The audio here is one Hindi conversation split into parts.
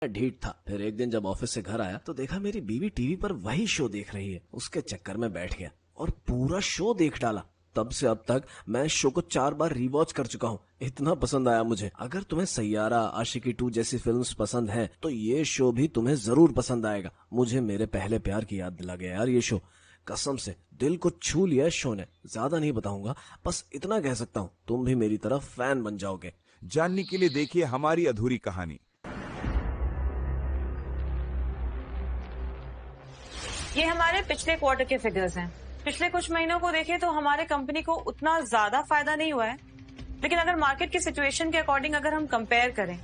मैं ढीठ था। फिर एक दिन जब ऑफिस से घर आया तो देखा मेरी बीवी टीवी पर वही शो देख रही है। उसके चक्कर में बैठ गया और पूरा शो देख डाला। तब से अब तक मैं इस शो को 4 बार रिवॉच कर चुका हूँ। इतना पसंद आया मुझे। अगर तुम्हें सैयारा, आशिकी 2 जैसी फिल्म्स पसंद हैं तो ये शो भी तुम्हें जरूर पसंद आएगा। मुझे मेरे पहले प्यार की याद दिला गया यार ये शो। कसम से दिल को छू लिया इस शो ने। ज्यादा नहीं बताऊंगा, बस इतना कह सकता हूँ तुम भी मेरी तरफ फैन बन जाओगे। जानने के लिए देखिए हमारी अधूरी कहानी। ये हमारे पिछले क्वार्टर के फिगर्स हैं। पिछले कुछ महीनों को देखें तो हमारे कंपनी को उतना ज्यादा फायदा नहीं हुआ है, लेकिन अगर मार्केट की सिचुएशन के अकॉर्डिंग अगर हम कंपेयर करें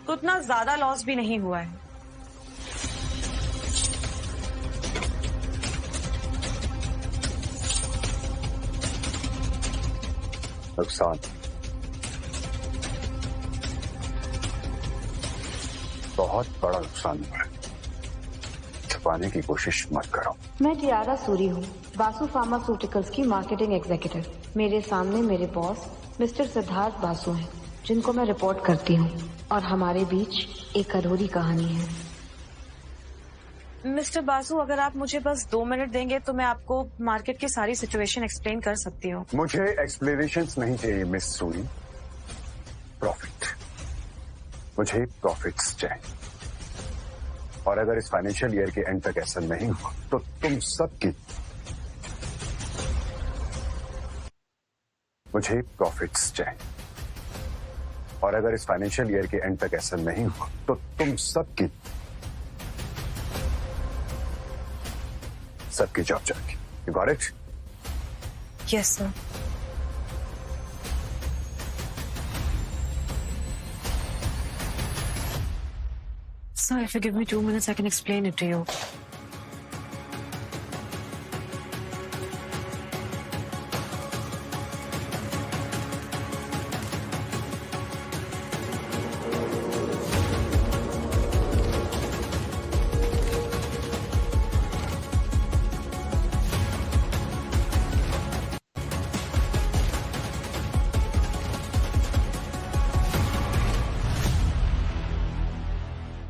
तो उतना ज्यादा लॉस भी नहीं हुआ है। नुकसान बहुत बड़ा नुकसान हुआ है। छुपाने की कोशिश मत करो। मैं टियारा सूरी हूँ, बासु फार्मास्यूटिकल्स की मार्केटिंग एग्जीक्यूटिव। मेरे सामने मेरे बॉस मिस्टर सिद्धार्थ बासु हैं, जिनको मैं रिपोर्ट करती हूँ, और हमारे बीच एक अधूरी कहानी है। मिस्टर बासु, अगर आप मुझे बस 2 मिनट देंगे तो मैं आपको मार्केट की सारी सिचुएशन एक्सप्लेन कर सकती हूँ। मुझे एक्सप्लेनेशंस नहीं चाहिए मिस सूरी। प्रॉफिट, मुझे प्रॉफिट्स चाहिए। और अगर इस फाइनेंशियल ईयर के एंड तक ऐसा नहीं हुआ तो तुम सबकी, मुझे प्रॉफिट्स चाहिए। और अगर इस फाइनेंशियल ईयर के एंड तक ऐसा नहीं हुआ तो तुम सबकी जॉब जाएगी। You got it? Yes sir. Sir, if you give me 2 minutes, I can explain it to you.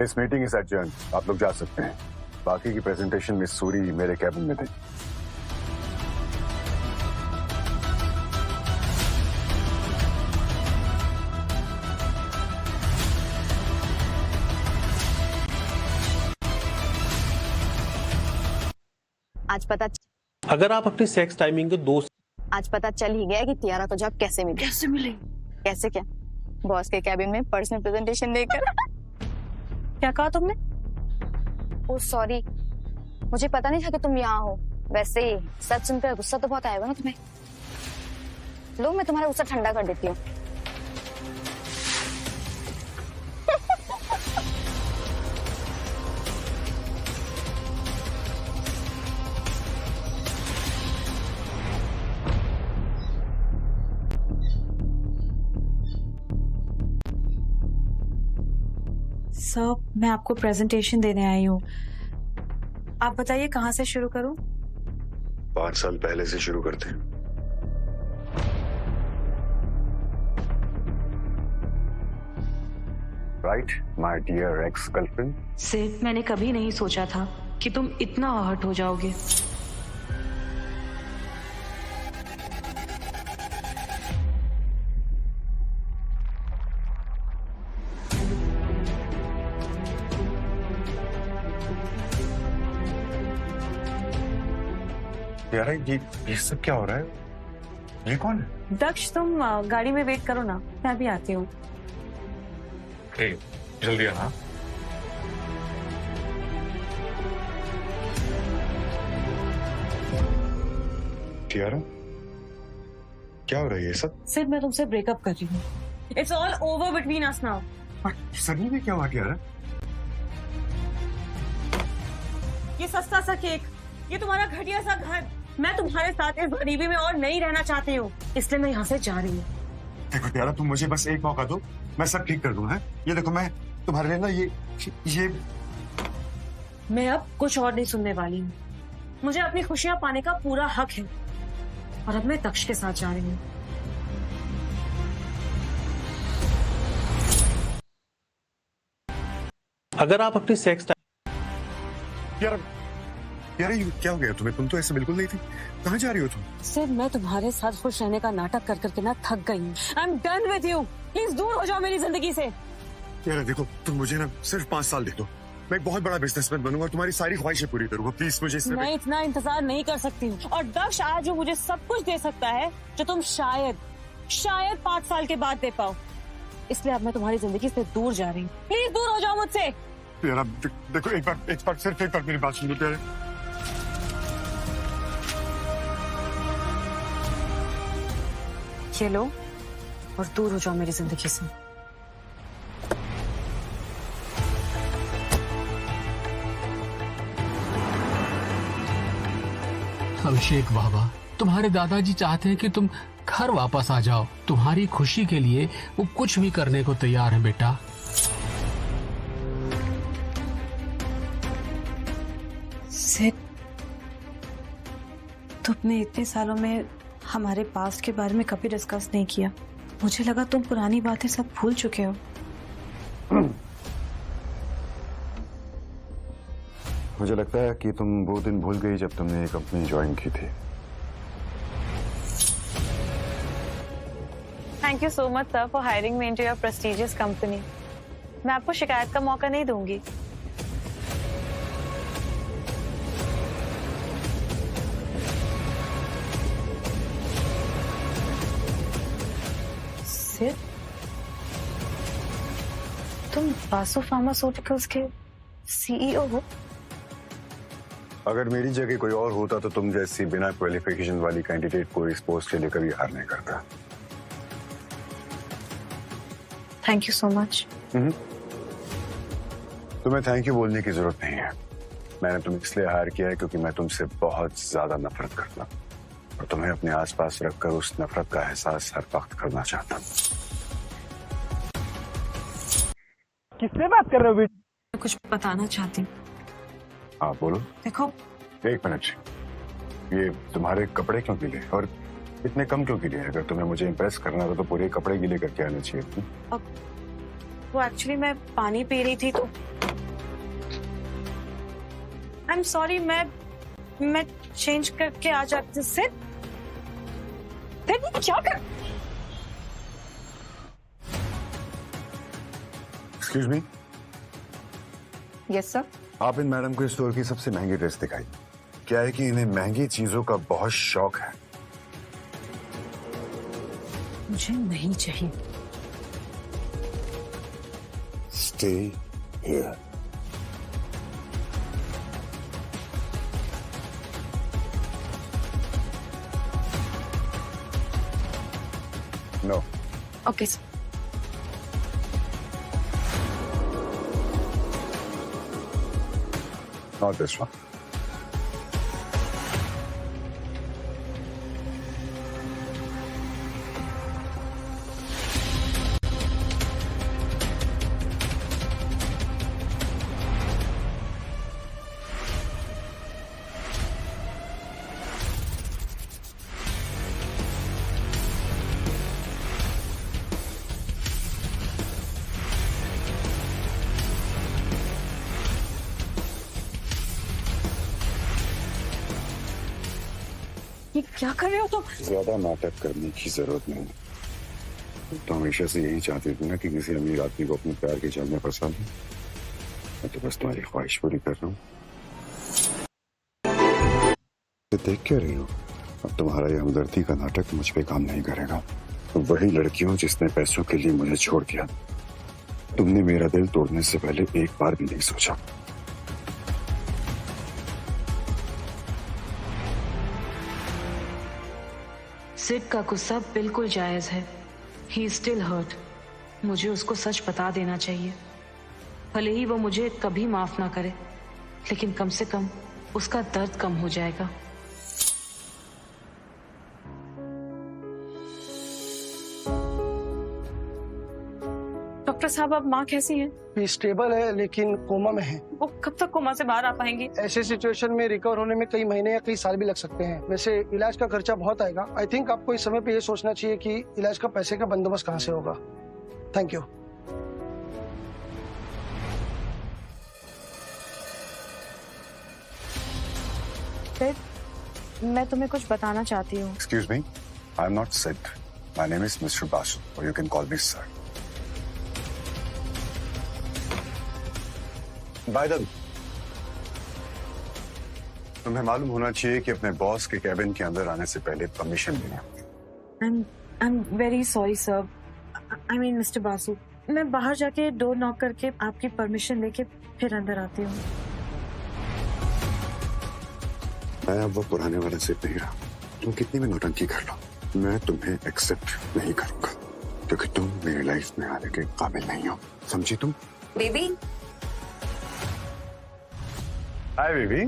इस मीटिंग इज एडजर्न। आप लोग जा सकते हैं। बाकी की प्रेजेंटेशन मिस सूरी मेरे कैबिन में थी। आज पता अगर आप अपनी सेक्स टाइमिंग को 2 आज पता चल ही गया कि तियारा को जॉब कैसे मिली। कैसे क्या? बॉस के कैबिन में पर्सनल प्रेजेंटेशन देकर। क्या कहा तुमने? ओह सॉरी, मुझे पता नहीं था कि तुम यहाँ हो। वैसे सच सुनकर गुस्सा तो बहुत आएगा ना तुम्हें। लो, मैं तुम्हारा गुस्सा ठंडा कर देती हूँ। सर, मैं आपको प्रेजेंटेशन देने आई हूँ। आप बताइए कहाँ से शुरू करूँ? 5 साल पहले से शुरू करते हैं। Right my dear ex girlfriend. सिर्फ मैंने कभी नहीं सोचा था कि तुम इतना हर्ट हो जाओगे। यार ये सब क्या हो रहा है? ये कौन है? दक्ष, तुम गाड़ी में वेट करो ना, मैं अभी आती हूँ। जल्दी आना। टियारा, क्या हो रहा है ये सब? सिर्फ मैं तुमसे ब्रेकअप कर रही हूँ। It's all over between us now. Sunny में क्या हुआ टियारा? ये सस्ता सा केक, ये तुम्हारा घटिया सा घर, मैं तुम्हारे साथ इस गरीबी में और नहीं रहना चाहती हूँ, इसलिए मैं यहाँ से जा रही हूँ। देखो टियारा, तुम मुझे बस एक मौका दो, मैं सब ठीक कर दूंगा। ये देखो, मैं तुम्हारे लिए ना ये मैं अब कुछ और नहीं सुनने वाली हूँ। मुझे अपनी खुशियाँ पाने का पूरा हक है, और अब मैं दक्ष के साथ जा रही हूँ। अगर आप अपनी सेक्स यार यार ये क्या हो गया तुम्हें? तुम तो ऐसे बिल्कुल नहीं थी। कहाँ जा रही हो तुम? सिर्फ मैं तुम्हारे साथ खुश रहने का नाटक कर करके ना थक गई हूँ। I am done with you. Please दूर हो जाओ मेरी जिंदगी से। यार देखो, तुम मुझे ना सिर्फ 5 साल दे दो, मैं एक बहुत बड़ा बिजनेसमैन बनूंगा और तुम्हारी सारी ख्वाहिशें पूरी करूंगा। प्लीज मुझे इसमें मैं इतना इंतजार नहीं कर सकती हूँ। और दक्ष आज जो मुझे सब कुछ दे सकता है जो तुम शायद 5 साल के बाद दे पाओ। इसलिए अब मैं तुम्हारी जिंदगी से दूर जा रही हूँ। प्लीज दूर हो जाओ मुझसे। यार अब देखो, एक बार सिर्फ एक बार मेरी बात सुन लो प्यारे। ये लो और दूर हो जाओ मेरी जिंदगी से। अभिषेक बाबा, तुम्हारे दादाजी चाहते हैं कि तुम घर वापस आ जाओ। तुम्हारी खुशी के लिए वो कुछ भी करने को तैयार है बेटा। सिड, तुमने इतने सालों में हमारे पास्ट के बारे में कभी डिस्कस नहीं किया। मुझे लगा तुम पुरानी बातें सब भूल चुके हो। मुझे लगता है कि तुम वो दिन भूल गई जब तुमने ये कंपनी ज्वाइन की थी। Thank you so much sir for hiring me into your prestigious company. मैं आपको शिकायत का मौका नहीं दूंगी। सिड, तुम बासु फार्मास्यूटिकल्स के सीईओ हो? अगर मेरी जगह कोई और होता तो तुम जैसी बिना क्वालिफिकेशन वाली कैंडिडेट को इस पोस्ट के लिए कभी हार नहीं करता। Thank you so much. तुम्हें थैंक यू बोलने की जरूरत नहीं है। मैंने तुम्हें इसलिए हायर किया है क्योंकि मैं तुमसे बहुत ज्यादा नफरत करता हूँ और तुम्हें अपने आसपास रखकर उस नफरत का एहसास हर वक्त करना चाहता हूँ। किससे बात कर रहे हो? मैं कुछ बताना चाहती हूँ। हाँ बोलो। देखो, एक मिनट, ये तुम्हारे कपड़े क्यों गीले और इतने कम क्यों गीले? अगर तुम्हें मुझे इम्प्रेस करना था तो पूरे कपड़े गीले करके आने चाहिए। वो एक्चुअली मैं पानी पी रही थी तो आई एम सॉरी। मैं चेंज करके आ जाती। सिड, क्या कर? Excuse me. Yes sir. आप इन मैडम को स्टोर की सबसे महंगी ड्रेस दिखाई। क्या है कि इन्हें महंगी चीजों का बहुत शौक है। मुझे नहीं चाहिए। Stay here. No. Okay sir. Not this one. ये क्या कर रहे हो तुम? ज्यादा नाटक करने की जरूरत नहीं। तो हमेशा से यही चाहती थी ना कि किसी अमीर आदमी को अपने प्यार के जाल में फंसा दूं। मैं तो बस तुम्हारी ख्वाहिश पूरी कर रहा हूँ। देख क्या रही हो? अब तुम्हारा ये हमदर्दी का नाटक मुझ पे काम नहीं करेगा। वही लड़की हो जिसने पैसों के लिए मुझे छोड़ दिया। तुमने मेरा दिल तोड़ने से पहले एक बार भी नहीं सोचा। सिड का गुस्सा बिल्कुल जायज है। He is still hurt. मुझे उसको सच बता देना चाहिए। भले ही वो मुझे कभी माफ ना करे, लेकिन कम से कम उसका दर्द कम हो जाएगा। डॉक्टर साहब, अब माँ कैसी हैं? ये स्टेबल है लेकिन कोमा में है। वो कब तक कोमा से बाहर आ पाएंगी? ऐसे सिचुएशन में रिकवर होने में कई महीने या कई साल भी लग सकते हैं। वैसे इलाज का खर्चा बहुत आएगा। आई थिंक आपको इस समय पे ये सोचना चाहिए कि इलाज का पैसे का बंदोबस्त कहाँ से होगा। Thank you. सिड, मैं तुम्हें कुछ बताना चाहती हूँ। Excuse me, I'm not Sid. My name is Mr. Basu, or you can call me sir. By the way, तुम्हें मालूम होना चाहिए कि अपने बॉस के कैबिन के अंदर आने से पहले परमिशन लेना। I'm very sorry, sir. I mean, Mr. Basu. मैं बाहर जाके डोर नॉक करके आपकी परमिशन लेके फिर अंदर आती हूँ। मैं अब वो पुराने वाला सिर्फ नहीं रहा। तुम कितनी भी नौटंकी कर लो, मैं तुम्हें एक्सेप्ट नहीं करूंगा, क्योंकि तुम मेरी लाइफ में आने के काबिल नहीं हो। समझी तुम? Baby, hi baby.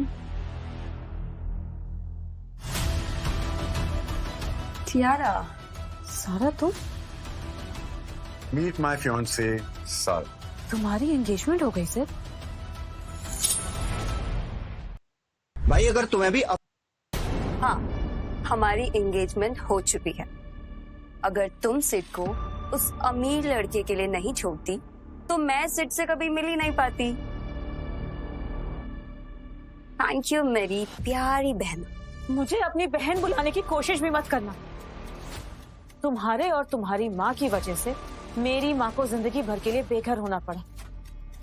तियारा, सारा तुम? मीट माय फियांसे सारा। तुम्हारी एंगेजमेंट हो गई सर? भाई अगर तुम्हें भी हाँ, हमारी एंगेजमेंट हो चुकी है। अगर तुम सिड को उस अमीर लड़के के लिए नहीं छोड़ती तो मैं सिड से कभी मिल ही नहीं पाती। थैंक यू मेरी प्यारी बहन। मुझे अपनी बहन बुलाने की कोशिश भी मत करना। तुम्हारे और तुम्हारी माँ की वजह से मेरी माँ को जिंदगी भर के लिए बेघर होना पड़ा।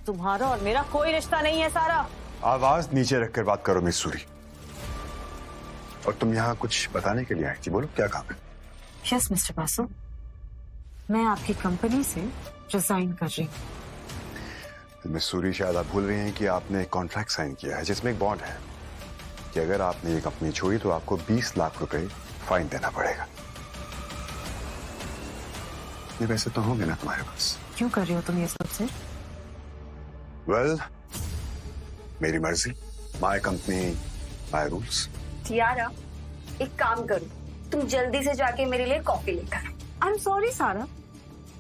तुम्हारा और मेरा कोई रिश्ता नहीं है सारा। आवाज नीचे रखकर बात करो मिस सूरी। और तुम यहाँ कुछ बताने के लिए आई थी, बोलो क्या काम है? यस मिस्टर बासु, मैं आपकी कंपनी से रिजाइन कर रही हूँ। मिस सूरी, शायद आप भूल रही हैं कि आपने एक कॉन्ट्रैक्ट साइन किया है जिसमें एक बॉन्ड है कि अगर आपने ये कंपनी छोड़ी तो आपको 20 लाख रुपए फाइन देना पड़ेगा। ये पैसे तो होंगे ना तुम्हारे पास? क्यों कर रही हो तुम ये सब से? वेल, मेरी मर्जी, my company my rules. Tiyara, एक काम करो, तुम जल्दी से जाके मेरे लिए कॉफी लेकर। आई एम सॉरी सारा,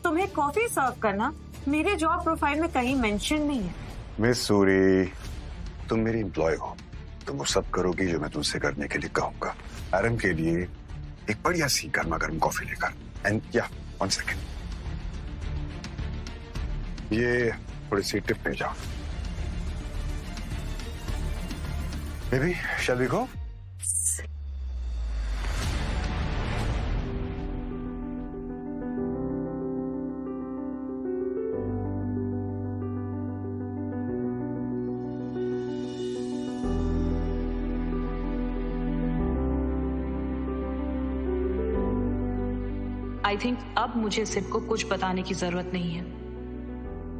तुम्हें कॉफी सर्व करना मेरे जॉब प्रोफाइल में कहीं मेंशन नहीं है। मिस सूरी, तुम मेरी एम्प्लॉय हो, तुम वो सब करोगी जो मैं तुमसे करने के लिए कहूंगा। आरम के लिए एक बढ़िया सी गर्मा गर्म कॉफी लेकर। एंड या 1 सेकेंड, ये थोड़ी सी टिप पे जाओ। Baby, shall we go? I think अब मुझे सिड को कुछ बताने की जरूरत नहीं है।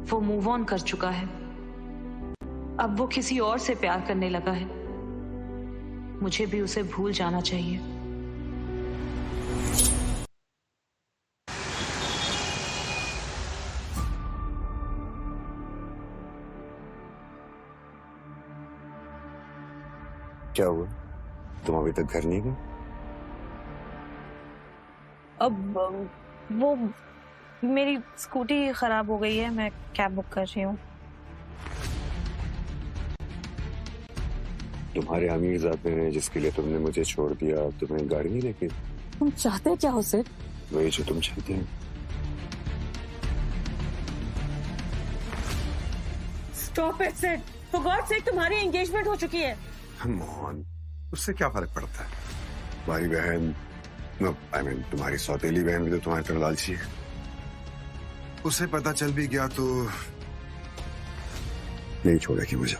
वो मूव ऑन कर चुका है। अब वो किसी और से प्यार करने लगा है। मुझे भी उसे भूल जाना चाहिए। क्या हुआ? तुम अभी तक घर नहीं गए? अब वो मेरी स्कूटी खराब हो गई है, मैं कैब बुक कर रही हूँ। तुम्हारे अमीर ज़ाते हैं जिसके लिए तुमने मुझे छोड़ दिया, तुम्हें गाड़ी नहीं लेके? तुम चाहते क्या हो सिड? वही जो तुम चाहते हो। Stop it Sid, for God sake, तुम्हारी एंगेजमेंट हो चुकी है। मोहन, उससे क्या फर्क पड़ता है? तुम्हारी बहन, आई मीन तुम्हारी सौतेली बहन भी तो तुम्हारी तरह लालची है। उसे पता चल भी गया तो नहीं छोड़ेगी मुझे।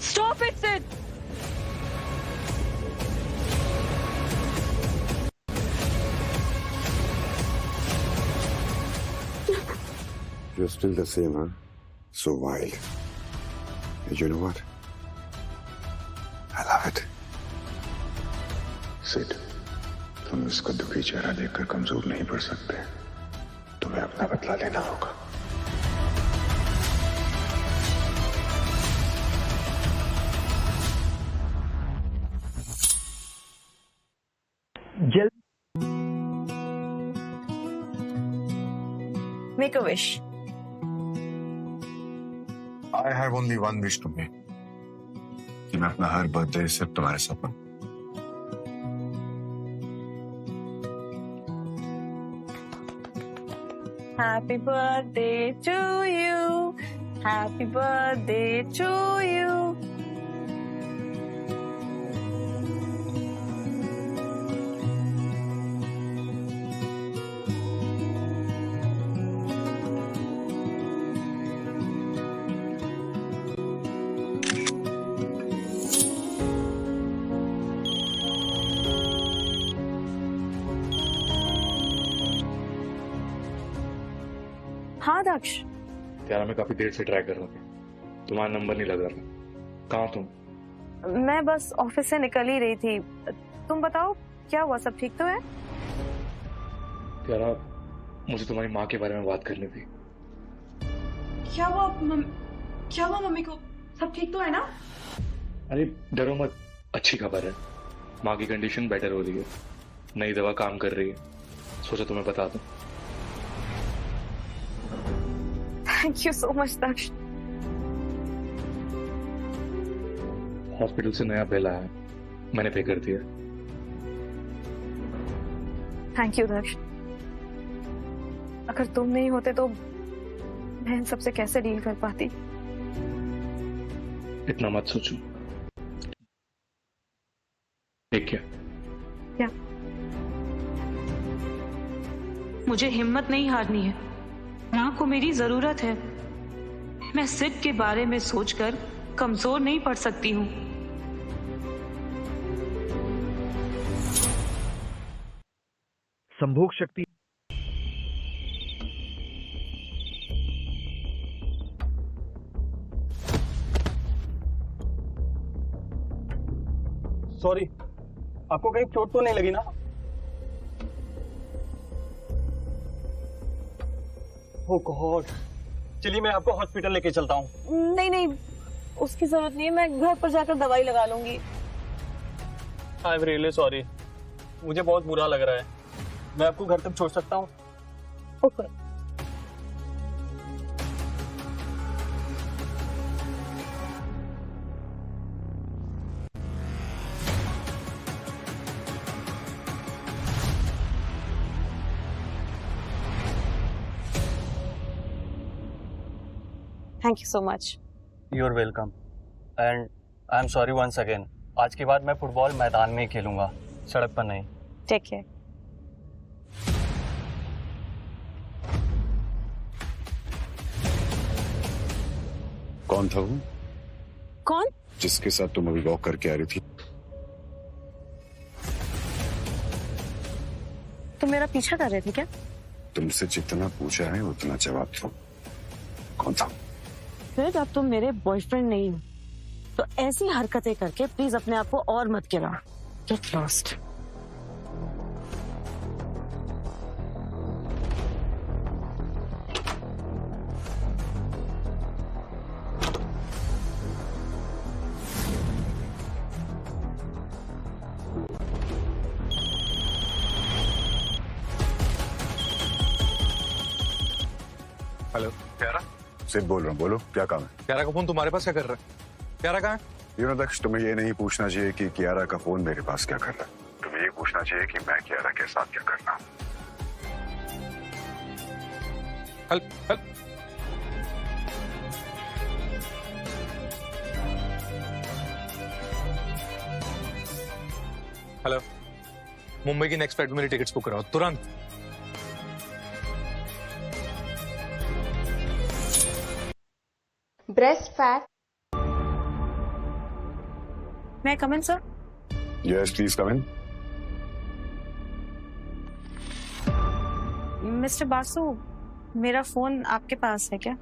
Stop it Sid. You're still the same, huh? So wild. And you know what? I love it. Sid, तुम इसका दुखी चेहरा देखकर कमजोर नहीं पड़ सकते। तुम्हें अपना बदला लेना होगा। Make a wish. I have only one wish to make. कि मैं अपना हर बर्थडे सिर्फ तुम्हारे साथ मनाऊं। Happy birthday to you. Happy birthday to you. हाँ दक्ष, यार मैं काफी देर से ट्राई कर रहा था, तुम्हारा नंबर नहीं लग रहा। कहाँ तुम? मैं बस ऑफिस से निकल ही रही थी। तुम बताओ क्या हुआ, सब ठीक तो है? यार मुझे तुम्हारी माँ के बारे में बात करनी थी। क्या हुआ मम्मी को? सब ठीक तो है ना? अरे डरो मत, अच्छी खबर है। माँ की कंडीशन बेटर हो रही है, नई दवा काम कर रही है, सोचा तुम्हें बता दूं। Thank you so much Daksh. Hospital से नया बिल आया है, मैंने पे कर दिया। Thank you Daksh. अगर तुम नहीं होते तो मैं इन सबसे कैसे डील कर पाती। इतना मत सोचो। एक क्या? मुझे हिम्मत नहीं हारनी है, माँ को मेरी जरूरत है। मैं सिड के बारे में सोचकर कमजोर नहीं पड़ सकती हूँ। संभोग शक्ति सॉरी, आपको कहीं चोट तो नहीं लगी ना? ओह गॉड, चलिए मैं आपको हॉस्पिटल लेके चलता हूँ। नहीं, उसकी जरूरत नहीं है, मैं घर पर जाकर दवाई लगा लूंगी। आई एम रियली सॉरी, मुझे बहुत बुरा लग रहा है। मैं आपको घर तक छोड़ सकता हूँ? Okay. Thank you so much. You are welcome and I am sorry once again. आज के बाद मैं फुटबॉल मैदान में ही खेलूंगा, सड़क पर नहीं। Take care. कौन था वो? कौन? जिसके साथ तुम अभी वॉक करके आ रही थी? तुम मेरा पीछा कर रहे थे क्या? तुमसे जितना पूछा है उतना जवाब दो। कौन था? फिर अब तुम मेरे बॉयफ्रेंड नहीं हो तो ऐसी हरकतें करके प्लीज अपने आप को और मत गिराओ। Get lost. हेलो प्यारा, सिर्फ बोल रहा हूँ, बोलो क्या काम है? प्यारा का फोन तुम्हारे पास क्या कर रहा है? प्यारा कहाँ है? दक्ष, तुम्हें ये नहीं पूछना चाहिए कि कियारा का फोन मेरे पास क्या कर रहा है, तुम्हें ये पूछना चाहिए कि मैं कियारा के साथ क्या करना। हेलो, मुंबई की नेक्स्ट फ्लाइट में मेरी टिकट्स बुक कराओ तुरंत। Breakfast. May I come in sir? Yes please come in. Mr Basu, मेरा फोन आपके पास है क्या?